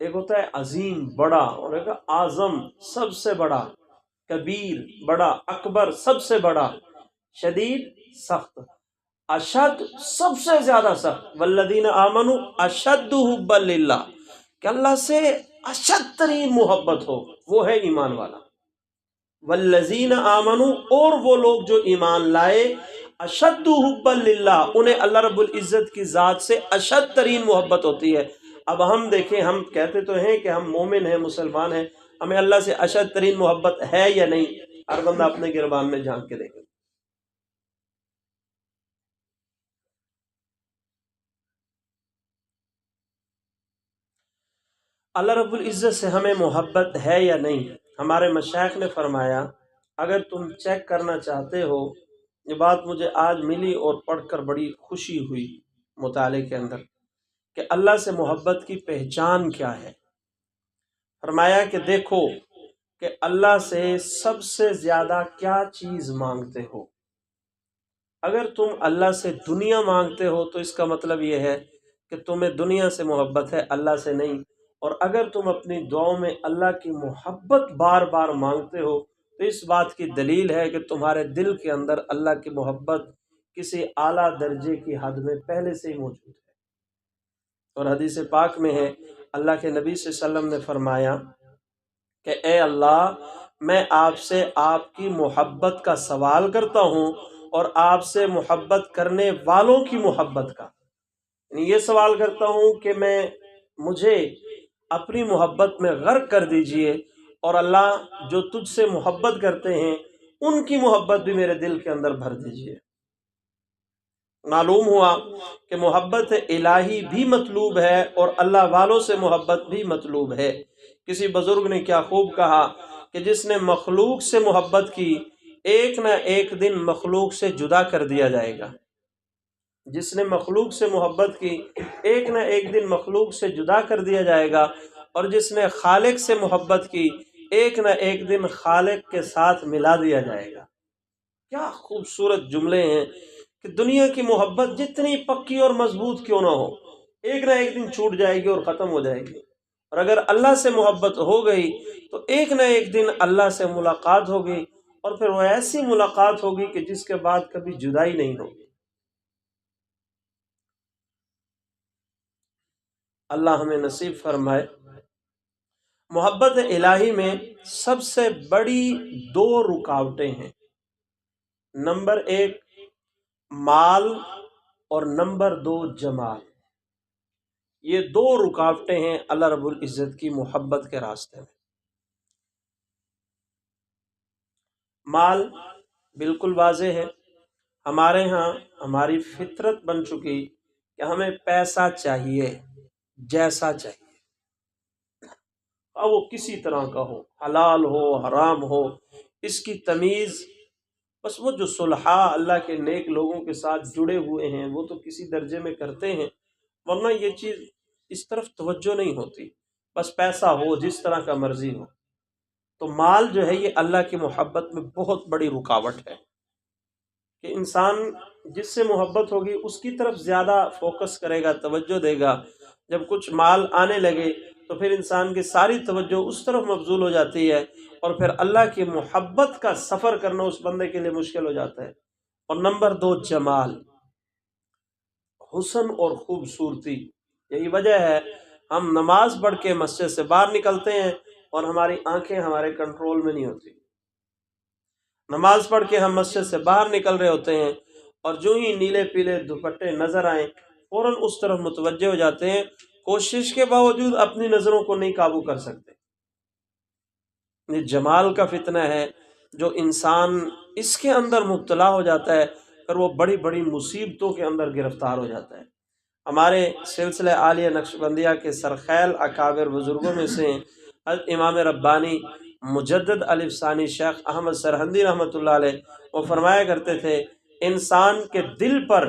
ایک ہوتا ہے عظیم، بڑا، اور ایک اعظم، سب سے بڑا، کبیر، بڑا، اکبر، سب سے بڑا، شدید، سخت، اشد، سب سے زیادہ سخت۔ والذین آمنوا اشد حبا للہ، کہ اللہ سے اشد ترین محبت ہو، وہ ہے ایمان والا۔ والذین آمنوا، اور وہ لوگ جو ایمان لائے، اشد حبا للہ، انہیں اللہ رب العزت کی ذات سے اشد ترین محبت ہوتی ہے۔ اب ہم دیکھیں، ہم کہتے تو ہیں کہ ہم مومن ہیں، مسلمان ہیں، ہمیں اللہ سے اشد ترین محبت ہے یا نہیں؟ ہر بندہ اپنے گربان میں جھانک کے دیکھے۔ اللہ رب العزت سے ہمیں محبت ہے یا نہیں؟ ہمارے مشائخ نے فرمایا، اگر تم چیک کرنا چاہتے ہو، یہ بات مجھے آج ملی اور پڑھ کر بڑی خوشی ہوئی مطالعے کے اندر، کہ اللہ سے محبت کی پہچان کیا ہے۔ فرمایا کہ دیکھو کہ اللہ سے سب سے زیادہ کیا چیز مانگتے ہو۔ اگر تم اللہ سے دنیا مانگتے ہو تو اس کا مطلب یہ ہے کہ تمہیں دنیا سے محبت ہے، اللہ سے نہیں۔ اور اگر تم اپنی دعاؤں میں اللہ کی محبت بار بار مانگتے ہو تو اس بات کی دلیل ہے کہ تمہارے دل کے اندر اللہ کی محبت کسی اعلیٰ درجے کی حد میں پہلے سے ہی موجود ہے۔ اور حدیث پاک میں ہے، اللہ کے نبی صلی اللہ علیہ وسلم نے فرمایا کہ اے اللہ، میں آپ سے آپ کی محبت کا سوال کرتا ہوں اور آپ سے محبت کرنے والوں کی محبت کا، یعنی یہ سوال کرتا ہوں کہ مجھے اپنی محبت میں غرق کر دیجئے، اور اللہ جو تجھ سے محبت کرتے ہیں ان کی محبت بھی میرے دل کے اندر بھر دیجئے۔ معلوم ہوا کہ محبت الہی بھی مطلوب ہے اور اللہ والوں سے محبت بھی مطلوب ہے۔ کسی بزرگ نے کیا خوب کہا کہ جس نے مخلوق سے محبت کی، ایک نہ ایک دن مخلوق سے جدا کر دیا جائے گا۔ جس نے مخلوق سے محبت کی، ایک نہ ایک دن مخلوق سے جدا کر دیا جائے گا، اور جس نے خالق سے محبت کی، ایک نہ ایک دن خالق کے ساتھ ملا دیا جائے گا۔ کیا خوبصورت جملے ہیں کہ دنیا کی محبت جتنی پکی اور مضبوط کیوں نہ ہو، ایک نہ ایک دن چھوٹ جائے گی اور ختم ہو جائے گی۔ اور اگر اللہ سے محبت ہو گئی تو ایک نہ ایک دن اللہ سے ملاقات ہوگی، اور پھر وہ ایسی ملاقات ہوگی کہ جس کے بعد کبھی جدائی نہیں ہوگی۔ اللہ ہمیں نصیب فرمائے۔ محبت الہی میں سب سے بڑی دو رکاوٹیں ہیں، نمبر ایک مال اور نمبر دو جمال۔ یہ دو رکاوٹیں ہیں اللہ رب العزت کی محبت کے راستے میں۔ مال بالکل واضح ہے، ہمارے ہاں ہماری فطرت بن چکی کہ ہمیں پیسہ چاہیے، جیسا چاہیے، وہ کسی طرح کا ہو، حلال ہو حرام ہو، اس کی تمیز بس وہ جو صلحاء اللہ کے نیک لوگوں کے ساتھ جڑے ہوئے ہیں وہ تو کسی درجے میں کرتے ہیں، ورنہ یہ چیز اس طرف توجہ نہیں ہوتی، بس پیسہ ہو جس طرح کا مرضی ہو۔ تو مال جو ہے یہ اللہ کی محبت میں بہت بڑی رکاوٹ ہے، کہ انسان جس سے محبت ہوگی اس کی طرف زیادہ فوکس کرے گا، توجہ دے گا۔ جب کچھ مال آنے لگے تو پھر انسان کی ساری توجہ اس طرف مبذول ہو جاتی ہے، اور پھر اللہ کی محبت کا سفر کرنا اس بندے کے لیے مشکل ہو جاتا ہے۔ اور نمبر دو جمال، حسن اور خوبصورتی۔ یہی وجہ ہے ہم نماز پڑھ کے مسجد سے باہر نکلتے ہیں اور ہماری آنکھیں ہمارے کنٹرول میں نہیں ہوتی۔ نماز پڑھ کے ہم مسجد سے باہر نکل رہے ہوتے ہیں اور جو ہی نیلے پیلے دوپٹے نظر آئیں فوراً اس طرف متوجہ ہو جاتے ہیں، کوشش کے باوجود اپنی نظروں کو نہیں قابو کر سکتے۔ یہ جمال کا فتنہ ہے، جو انسان اس کے اندر مبتلا ہو جاتا ہے پھر وہ بڑی بڑی مصیبتوں کے اندر گرفتار ہو جاتا ہے۔ ہمارے سلسلہ عالیہ نقشبندیہ کے سرخیل اکابر بزرگوں میں سے حضرت امام ربانی مجدد الف ثانی شیخ احمد سرہندی رحمۃ اللہ علیہ وہ فرمایا کرتے تھے، انسان کے دل پر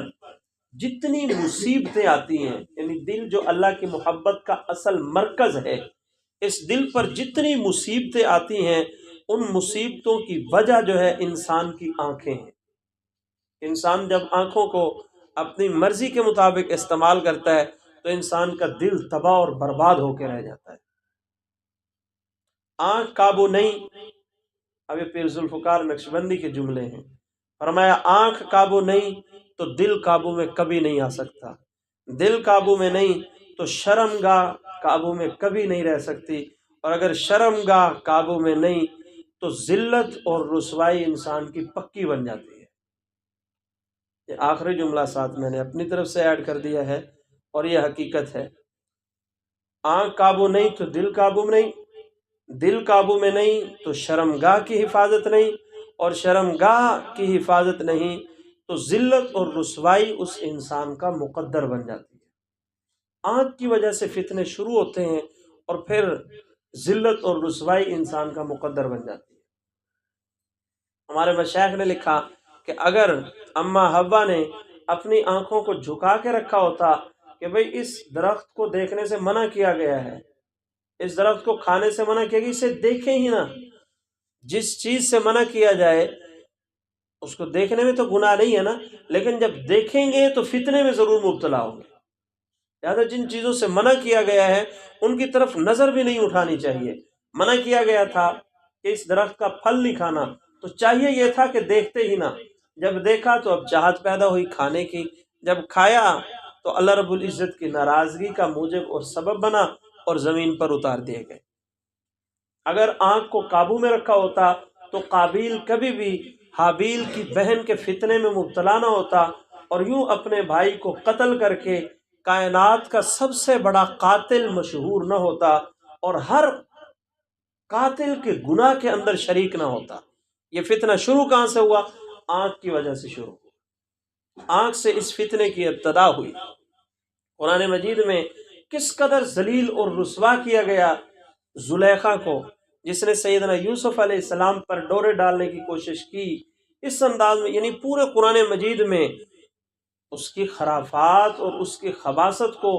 جتنی مصیبتیں آتی ہیں، یعنی دل جو اللہ کی محبت کا اصل مرکز ہے، اس دل پر جتنی مصیبتیں آتی ہیں ان مصیبتوں کی وجہ جو ہے انسان کی آنکھیں ہیں۔ انسان جب آنکھوں کو اپنی مرضی کے مطابق استعمال کرتا ہے تو انسان کا دل تباہ اور برباد ہو کے رہ جاتا ہے۔ آنکھ قابو نہیں، اب یہ پیر ذوالفقار نقشبندی کے جملے ہیں، فرمایا آنکھ قابو نہیں تو دل قابو میں کبھی نہیں آ سکتا، دل قابو میں نہیں تو شرمگاہ قابو میں کبھی نہیں رہ سکتی، اور اگر شرمگاہ قابو میں نہیں تو ذلت اور رسوائی انسان کی پکی بن جاتی ہے۔ یہ آخری جملہ ساتھ میں نے اپنی طرف سے ایڈ کر دیا ہے اور یہ حقیقت ہے۔ آنکھ قابو نہیں تو دل قابو میں نہیں، دل قابو میں نہیں تو شرمگاہ کی حفاظت نہیں، اور شرمگاہ کی حفاظت نہیں تو ذلت اور رسوائی اس انسان کا مقدر بن جاتی ہے۔ آنکھ کی وجہ سے فتنے شروع ہوتے ہیں اور پھر ذلت اور رسوائی انسان کا مقدر بن جاتی ہے۔ ہمارے مشائخ نے لکھا کہ اگر اماں حوا نے اپنی آنکھوں کو جھکا کے رکھا ہوتا کہ بھئی اس درخت کو دیکھنے سے منع کیا گیا ہے، اس درخت کو کھانے سے منع کیا گیا، اسے دیکھیں ہی نہ، جس چیز سے منع کیا جائے اس کو دیکھنے میں تو گناہ نہیں ہے نا، لیکن جب دیکھیں گے تو فتنے میں ضرور مبتلا ہوں گے، لہٰذا جن چیزوں سے منع کیا گیا ہے ان کی طرف نظر بھی نہیں اٹھانی چاہیے۔ منع کیا گیا تھا کہ اس درخت کا پھل نہیں کھانا، تو چاہیے یہ تھا کہ دیکھتے ہی نہ، جب دیکھا تو اب چاہت پیدا ہوئی کھانے کی، جب کھایا تو اللہ رب العزت کی ناراضگی کا موجب اور سبب بنا اور زمین پر اتار دیے گئے۔ اگر آنکھ کو قابو میں رکھا ہوتا تو قابیل کبھی بھی حابیل کی بہن کے فتنے میں مبتلا نہ ہوتا اور یوں اپنے بھائی کو قتل کر کے کائنات کا سب سے بڑا قاتل مشہور نہ ہوتا اور ہر قاتل کے گناہ کے اندر شریک نہ ہوتا۔ یہ فتنہ شروع کہاں سے ہوا؟ آنکھ کی وجہ سے شروع ہوا، آنکھ سے اس فتنے کی ابتدا ہوئی۔ قرآن مجید میں کس قدر ذلیل اور رسوا کیا گیا زلیخا کو، جس نے سیدنا یوسف علیہ السلام پر ڈورے ڈالنے کی کوشش کی اس انداز میں، یعنی پورے قرآن مجید میں اس کی خرافات اور اس کی خباثت کو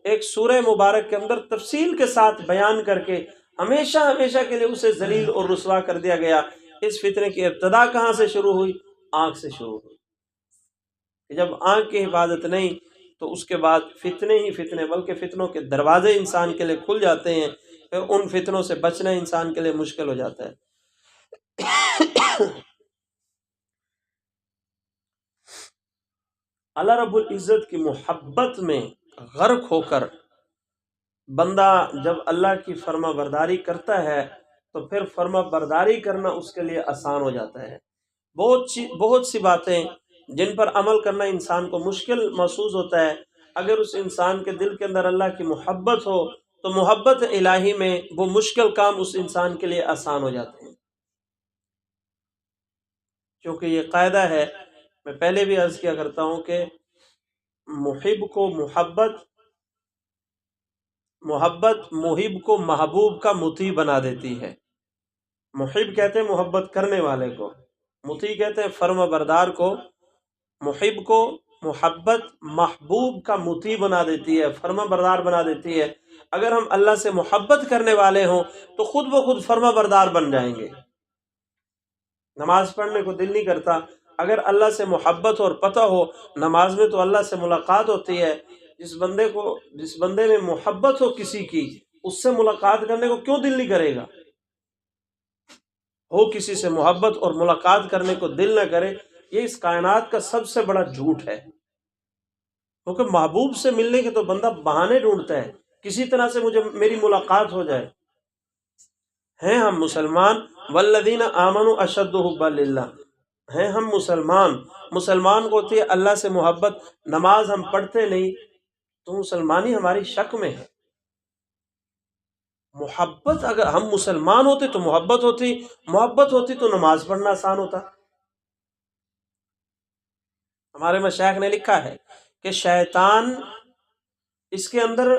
ایک سورہ مبارک کے اندر تفصیل کے ساتھ بیان کر کے ہمیشہ ہمیشہ کے لیے اسے ذلیل اور رسوا کر دیا گیا۔ اس فتنے کی ابتدا کہاں سے شروع ہوئی؟ آنکھ سے شروع ہوئی۔ جب آنکھ کی حفاظت نہیں تو اس کے بعد فتنے ہی فتنے، بلکہ فتنوں کے دروازے انسان کے لیے کھل جاتے ہیں، پھر ان فتنوں سے بچنا انسان کے لیے مشکل ہو جاتا ہے۔ اللہ رب العزت کی محبت میں غرق ہو کر بندہ جب اللہ کی فرما برداری کرتا ہے تو پھر فرما برداری کرنا اس کے لیے آسان ہو جاتا ہے۔ بہت سی باتیں جن پر عمل کرنا انسان کو مشکل محسوس ہوتا ہے، اگر اس انسان کے دل کے اندر اللہ کی محبت ہو تو محبت الہی میں وہ مشکل کام اس انسان کے لیے آسان ہو جاتے ہیں۔ کیونکہ یہ قاعدہ ہے، میں پہلے بھی عرض کیا کرتا ہوں کہ محب کو محبت محب کو محبوب کا مطیع بنا دیتی ہے۔ محب کہتے ہیں محبت کرنے والے کو، مطیع کہتے ہیں فرما بردار کو۔ محب کو محبت محبوب کا مطیع بنا دیتی ہے، فرما بردار بنا دیتی ہے۔ اگر ہم اللہ سے محبت کرنے والے ہوں تو خود بخود فرما بردار بن جائیں گے۔ نماز پڑھنے کو دل نہیں کرتا، اگر اللہ سے محبت اور پتہ ہو نماز میں تو اللہ سے ملاقات ہوتی ہے، جس بندے میں محبت ہو کسی کی، اس سے ملاقات کرنے کو کیوں دل نہیں کرے گا؟ ہو کسی سے محبت اور ملاقات کرنے کو دل نہ کرے، یہ اس کائنات کا سب سے بڑا جھوٹ ہے۔ کیونکہ محبوب سے ملنے کے تو بندہ بہانے ڈھونڈتا ہے، کسی طرح سے میری ملاقات ہو جائے۔ ہیں ہم مسلمان، والذین آمنوا اشد حبا للہ، ہیں ہم مسلمان کو ہوتی ہے اللہ سے محبت، نماز ہم پڑھتے نہیں تو مسلمانی ہماری شک میں ہے۔ محبت، اگر ہم مسلمان ہوتے تو محبت ہوتی تو نماز پڑھنا آسان ہوتا۔ ہمارے مشائخ نے لکھا ہے کہ شیطان، اس کے اندر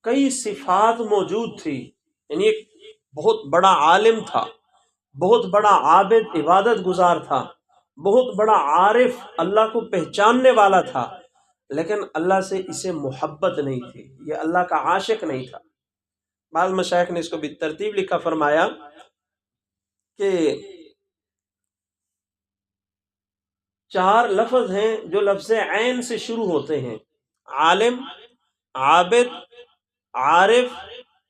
کئی صفات موجود تھی، یعنی ایک بہت بڑا عالم تھا، بہت بڑا عابد عبادت گزار تھا، بہت بڑا عارف اللہ کو پہچاننے والا تھا، لیکن اللہ سے اسے محبت نہیں تھی، یہ اللہ کا عاشق نہیں تھا۔ بعض مشائخ نے اس کو بھی ترتیب لکھا، فرمایا کہ 4 لفظ ہیں جو لفظ عین سے شروع ہوتے ہیں: عالم، عابد، عارف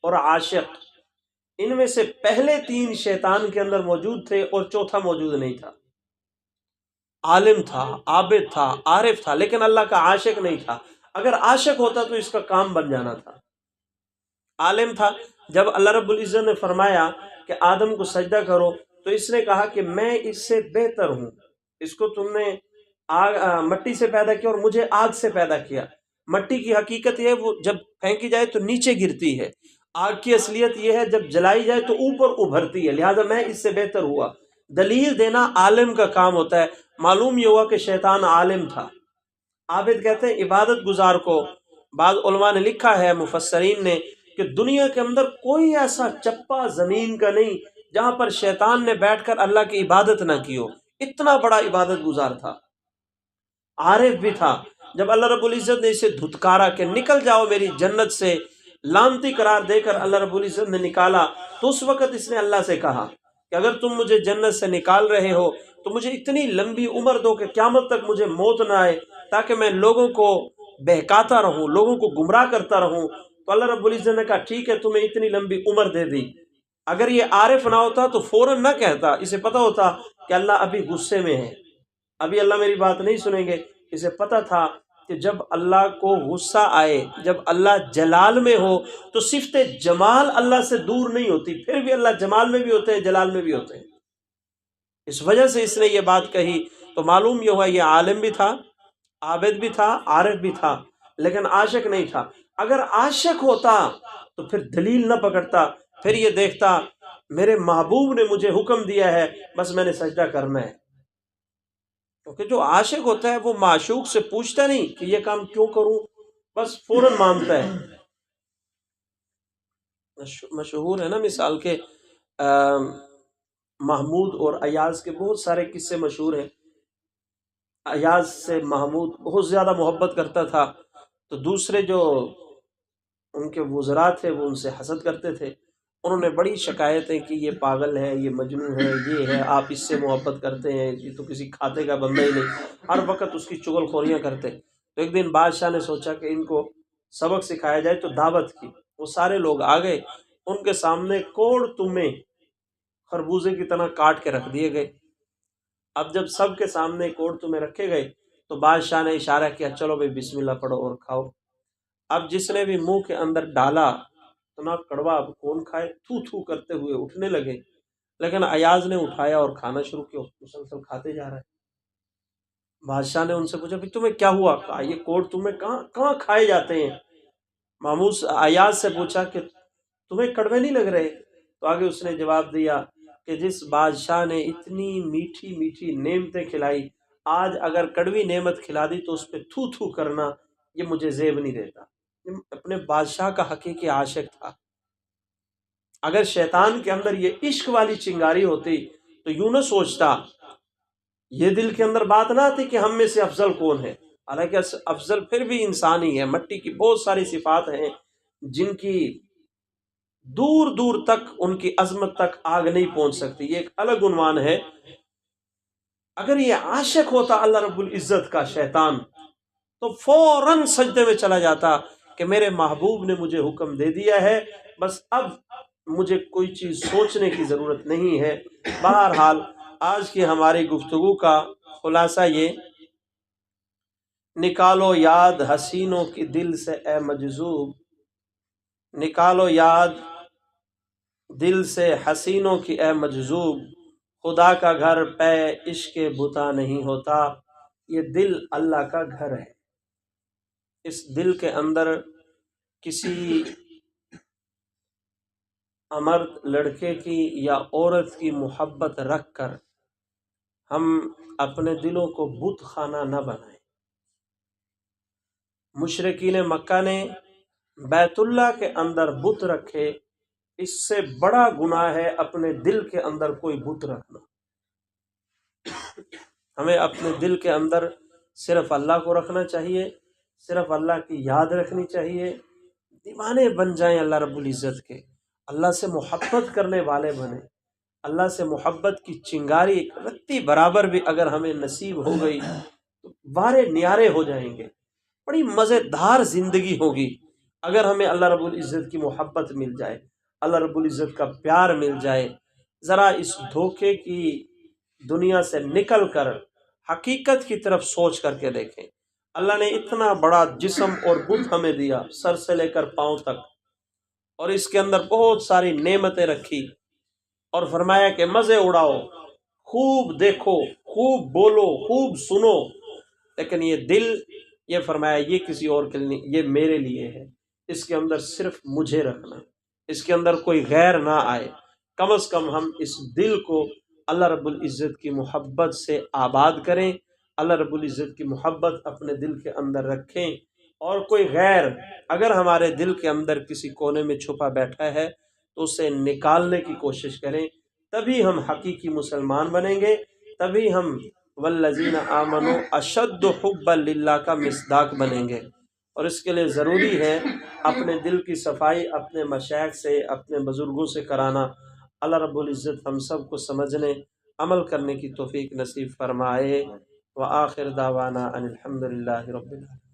اور عاشق۔ ان میں سے پہلے 3 شیطان کے اندر موجود تھے اور چوتھا موجود نہیں تھا۔ عالم تھا، عابد تھا، عارف تھا، لیکن اللہ کا عاشق نہیں تھا۔ اگر عاشق ہوتا تو اس کا کام بن جانا تھا۔ عالم تھا، جب اللہ رب العزت نے فرمایا کہ آدم کو سجدہ کرو تو اس نے کہا کہ میں اس سے بہتر ہوں، اس کو تم نے مٹی سے پیدا کیا اور مجھے آگ سے پیدا کیا۔ مٹی کی حقیقت یہ ہے وہ جب پھینکی جائے تو نیچے گرتی ہے، آگ کی اصلیت یہ ہے جب جلائی جائے تو اوپر ابھرتی ہے، لہذا میں اس سے بہتر ہوا۔ دلیل دینا عالم کا کام ہوتا ہے۔ معلوم یہ ہوا کہ شیطان عالم تھا۔ عابد کہتے ہیں عبادت گزار کو۔ بعض علماء نے لکھا ہے، مفسرین نے، کہ دنیا کے اندر کوئی ایسا چپا زمین کا نہیں جہاں پر شیطان نے بیٹھ کر اللہ کی عبادت نہ کی ہو، اتنا بڑا عبادت گزار تھا۔ عارف بھی تھا، جب اللہ رب العزت نے اسے دھتکارا کہ نکل جاؤ میری جنت سے، لعنتی قرار دے کر اللہ رب العزت نے نکالا، تو اس وقت اس نے اللہ سے کہا کہ اگر تم مجھے جنت سے نکال رہے ہو تو مجھے اتنی لمبی عمر دو کہ قیامت تک مجھے موت نہ آئے، تاکہ میں لوگوں کو بہکاتا رہوں، لوگوں کو گمراہ کرتا رہوں۔ تو اللہ رب العزت نے کہا ٹھیک ہے، تمہیں اتنی لمبی عمر دے دی۔ اگر یہ عارف نہ ہوتا تو فوراً نہ کہتا، اسے پتہ ہوتا کہ اللہ ابھی غصے میں ہے، ابھی اللہ میری بات نہیں سنیں گے۔ اسے پتہ تھا کہ جب اللہ کو غصہ آئے، جب اللہ جلال میں ہو تو صفت جمال اللہ سے دور نہیں ہوتی، پھر بھی اللہ جمال میں بھی ہوتے ہیں، جلال میں بھی ہوتے ہیں۔ اس وجہ سے اس نے یہ بات کہی۔ تو معلوم یہ ہوا یہ عالم بھی تھا، عابد بھی تھا، عارف بھی تھا، لیکن عاشق نہیں تھا۔ اگر عاشق ہوتا تو پھر دلیل نہ پکڑتا، پھر یہ دیکھتا میرے محبوب نے مجھے حکم دیا ہے، بس میں نے سجدہ کرنا ہے۔ کیونکہ جو عاشق ہوتا ہے وہ معشوق سے پوچھتا نہیں کہ یہ کام کیوں کروں، بس فوراً مانتا ہے۔ مشہور ہے نا مثال کے محمود اور ایاز کے بہت سارے قصے مشہور ہیں۔ ایاز سے محمود بہت زیادہ محبت کرتا تھا، تو دوسرے جو ان کے وزراء تھے وہ ان سے حسد کرتے تھے۔ انہوں نے بڑی شکایتیں کہ یہ پاگل ہے، یہ مجنون ہے، یہ ہے، آپ اس سے محبت کرتے ہیں، یہ تو کسی کھاتے کا بندہ ہی نہیں، ہر وقت اس کی چغل خوریاں کرتے۔ تو ایک دن بادشاہ نے سوچا کہ ان کو سبق سکھایا جائے، تو دعوت کی۔ وہ سارے لوگ آ گئے، ان کے سامنے کوڑ تمے خربوزے کی طرح کاٹ کے رکھ دیے گئے۔ اب جب سب کے سامنے کوڑ تمے رکھے گئے تو بادشاہ نے اشارہ کیا چلو بھائی بسم اللہ پڑھو اور کھاؤ۔ اب جس نے بھی منہ کے اندر ڈالا اتنا کڑوا، اب کون کھائے، تھو تھو کرتے ہوئے اٹھنے لگے، لیکن ایاز نے اٹھایا اور کھانا شروع کیا، مسلسل کھاتے جا رہا ہے۔ بادشاہ نے ان سے پوچھا تمہیں کیا ہوا؟ کہا یہ کوڑ تمہیں کہاں کھائے جاتے ہیں؟ ماموس ایاز سے پوچھا کہ تمہیں کڑوے نہیں لگ رہے؟ تو آگے اس نے جواب دیا کہ جس بادشاہ نے اتنی میٹھی میٹھی نعمتیں کھلائی، آج اگر کڑوی نعمت کھلا دی تو اس پہ تھو تھو کرنا یہ مجھے زیب نہیں دیتا۔ اپنے بادشاہ کا حقیقی عاشق تھا۔ اگر شیطان کے اندر یہ عشق والی چنگاری ہوتی تو یوں نہ سوچتا، یہ دل کے اندر بات نہ آتی کہ ہم میں سے افضل کون ہے، حالانکہ افضل پھر بھی انسان ہی ہے۔ مٹی کی بہت ساری صفات ہیں جن کی دور دور تک ان کی عظمت تک آگ نہیں پہنچ سکتی، یہ ایک الگ عنوان ہے۔ اگر یہ عاشق ہوتا اللہ رب العزت کا شیطان، تو فوراً سجدے میں چلا جاتا کہ میرے محبوب نے مجھے حکم دے دیا ہے، بس اب مجھے کوئی چیز سوچنے کی ضرورت نہیں ہے۔ بہرحال آج کی ہماری گفتگو کا خلاصہ یہ، نکالو یاد حسینوں کی دل سے اے مجذوب، نکالو یاد دل سے حسینوں کی اے مجذوب، خدا کا گھر پہ عشق بتا نہیں ہوتا۔ یہ دل اللہ کا گھر ہے، اس دل کے اندر کسی مرد لڑکے کی یا عورت کی محبت رکھ کر ہم اپنے دلوں کو بت خانہ نہ بنائیں۔ مشرکین مکہ نے بیت اللہ کے اندر بت رکھے، اس سے بڑا گناہ ہے اپنے دل کے اندر کوئی بت رکھنا۔ ہمیں اپنے دل کے اندر صرف اللہ کو رکھنا چاہیے، صرف اللہ کی یاد رکھنی چاہیے، دیوانے بن جائیں اللہ رب العزت کے، اللہ سے محبت کرنے والے بنیں۔ اللہ سے محبت کی چنگاری ایک رتی برابر بھی اگر ہمیں نصیب ہو گئی تو وارے نیارے ہو جائیں گے، بڑی مزیدار زندگی ہوگی اگر ہمیں اللہ رب العزت کی محبت مل جائے، اللہ رب العزت کا پیار مل جائے۔ ذرا اس دھوکے کی دنیا سے نکل کر حقیقت کی طرف سوچ کر کے دیکھیں۔ اللہ نے اتنا بڑا جسم اور بت ہمیں دیا، سر سے لے کر پاؤں تک، اور اس کے اندر بہت ساری نعمتیں رکھی، اور فرمایا کہ مزے اڑاؤ، خوب دیکھو، خوب بولو، خوب سنو، لیکن یہ دل، یہ فرمایا یہ کسی اور کے لیے نہیں، یہ میرے لیے ہے، اس کے اندر صرف مجھے رکھنا، اس کے اندر کوئی غیر نہ آئے۔ کم از کم ہم اس دل کو اللہ رب العزت کی محبت سے آباد کریں، اللہ رب العزت کی محبت اپنے دل کے اندر رکھیں، اور کوئی غیر اگر ہمارے دل کے اندر کسی کونے میں چھپا بیٹھا ہے تو اسے نکالنے کی کوشش کریں، تبھی ہم حقیقی مسلمان بنیں گے، تبھی ہم والذین آمنوا اشد حبا للہ کا مصداق بنیں گے۔ اور اس کے لیے ضروری ہے اپنے دل کی صفائی اپنے مشائخ سے، اپنے بزرگوں سے کرانا۔ اللہ رب العزت ہم سب کو سمجھنے، عمل کرنے کی توفیق نصیب فرمائے۔ وآخر دعوانا ان الحمد للہ رب العالمین۔